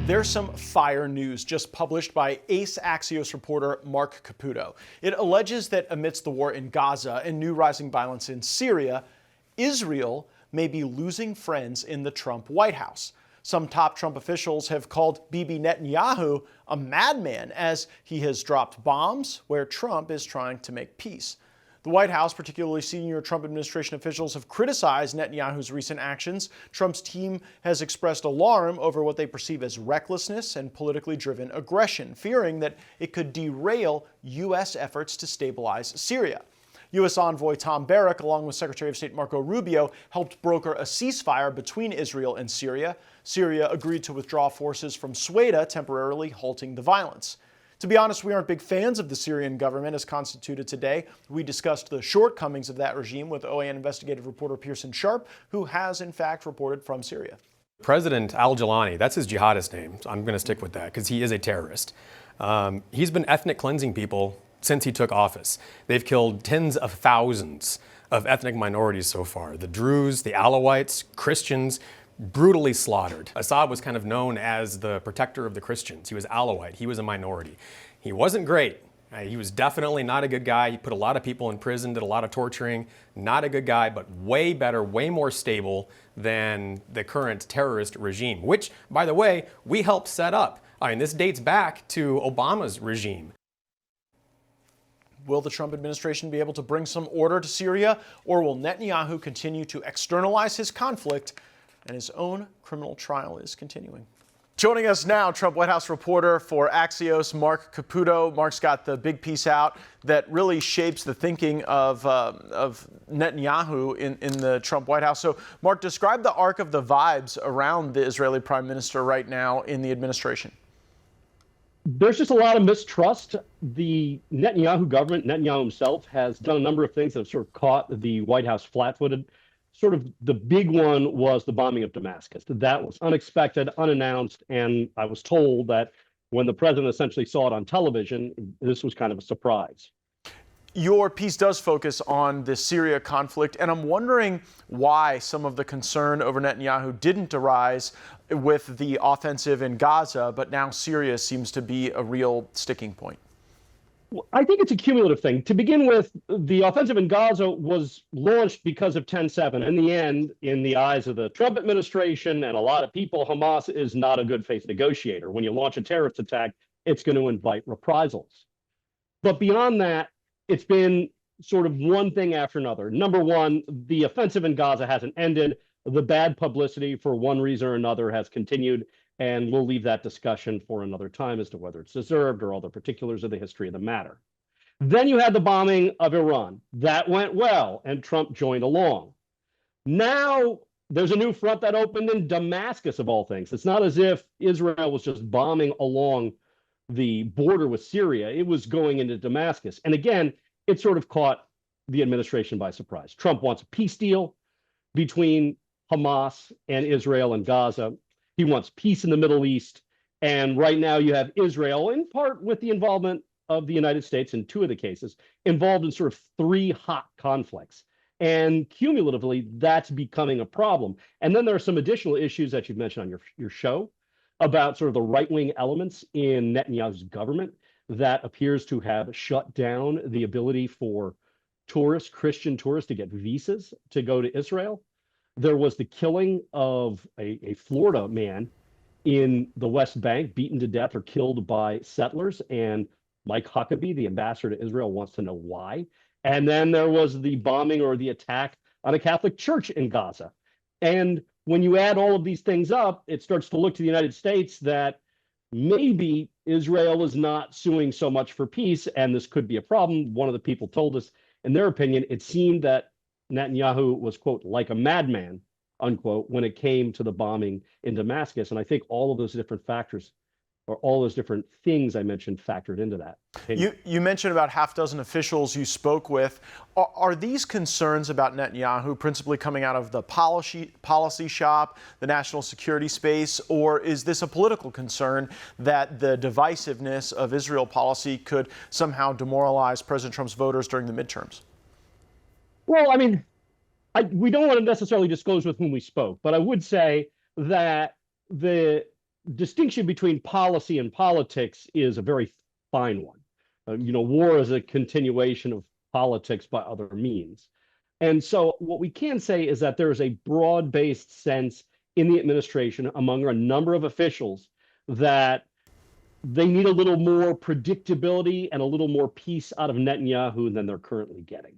There's some fire news just published by Axios reporter Marc Caputo. It alleges that amidst the war in Gaza and new rising violence in Syria, Israel may be losing friends in the Trump White House. Some top Trump officials have called Bibi Netanyahu a madman as he has dropped bombs where Trump is trying to make peace. The White House, particularly senior Trump administration officials, have criticized Netanyahu's recent actions. Trump's team has expressed alarm over what they perceive as recklessness and politically driven aggression, fearing that it could derail U.S. efforts to stabilize Syria. U.S. envoy Tom Barrack, along with Secretary of State Marco Rubio, helped broker a ceasefire between Israel and Syria. Syria agreed to withdraw forces from Sweda, temporarily halting the violence. To be honest, we aren't big fans of the Syrian government as constituted today. We discussed the shortcomings of that regime with OAN investigative reporter Pearson Sharp, who has in fact reported from Syria. President al-Jilani, that's his jihadist name. So I'm going to stick with that because he is a terrorist. He's been ethnic cleansing people since he took office. They've killed tens of thousands of ethnic minorities so far. The Druze, the Alawites, Christians, brutally slaughtered. Assad was kind of known as the protector of the Christians. He was Alawite. He was a minority. He wasn't great. He was definitely not a good guy. He put a lot of people in prison, did a lot of torturing. Not a good guy, but way better, way more stable than the current terrorist regime, which, by the way, we helped set up. I mean, this dates back to Obama's regime. Will the Trump administration be able to bring some order to Syria, or will Netanyahu continue to externalize his conflict and his own criminal trial is continuing? Joining us now, Trump White House reporter for Axios, Marc Caputo. Marc's got the big piece out that really shapes the thinking of Netanyahu in the Trump White House. So, Marc, describe the arc of the vibes around the Israeli prime minister right now in the administration. There's just a lot of mistrust. The Netanyahu government, Netanyahu himself, has done a number of things that have sort of caught the White House flat-footed. Sort of the big one was the bombing of Damascus. That was unexpected, unannounced, and I was told that when the president essentially saw it on television, this was kind of a surprise. Your piece does focus on the Syria conflict, and I'm wondering why some of the concern over Netanyahu didn't arise with the offensive in Gaza, but now Syria seems to be a real sticking point. I think it's a cumulative thing. To begin with, the offensive in Gaza was launched because of 10/7. In the end, in the eyes of the Trump administration and a lot of people, Hamas is not a good faith negotiator. When you launch a terrorist attack, it's going to invite reprisals. But beyond that, it's been sort of one thing after another. Number one, the offensive in Gaza hasn't ended. The bad publicity for one reason or another has continued. And we'll leave that discussion for another time as to whether it's deserved or all the particulars of the history of the matter. Then you had the bombing of Iran. That went well, and Trump joined along. Now there's a new front that opened in Damascus, of all things. It's not as if Israel was just bombing along the border with Syria. It was going into Damascus. And again, it sort of caught the administration by surprise. Trump wants a peace deal between Hamas and Israel and Gaza. He wants peace in the Middle East. And right now you have Israel, in part with the involvement of the United States in two of the cases, involved in sort of three hot conflicts. And cumulatively, that's becoming a problem. And then there are some additional issues that you've mentioned on your show about sort of the right-wing elements in Netanyahu's government that appears to have shut down the ability for tourists, Christian tourists, to get visas to go to Israel. There was the killing of a Florida man in the West Bank, beaten to death or killed by settlers. And Mike Huckabee, the ambassador to Israel, wants to know why. And then there was the bombing or the attack on a Catholic church in Gaza. And when you add all of these things up, it starts to look to the United States that maybe Israel is not suing so much for peace, and this could be a problem. One of the people told us, in their opinion, it seemed that Netanyahu was, quote, like a madman, unquote, when it came to the bombing in Damascus. And I think all of those different factors, or all those different things I mentioned, factored into that. You mentioned about half dozen officials you spoke with. Are these concerns about Netanyahu principally coming out of the policy shop, the national security space, or is this a political concern that the divisiveness of Israel policy could somehow demoralize President Trump's voters during the midterms? Well, I mean, we don't want to necessarily disclose with whom we spoke, but I would say that the distinction between policy and politics is a very fine one. War is a continuation of politics by other means. And so what we can say is that there is a broad-based sense in the administration among a number of officials that they need a little more predictability and a little more peace out of Netanyahu than they're currently getting.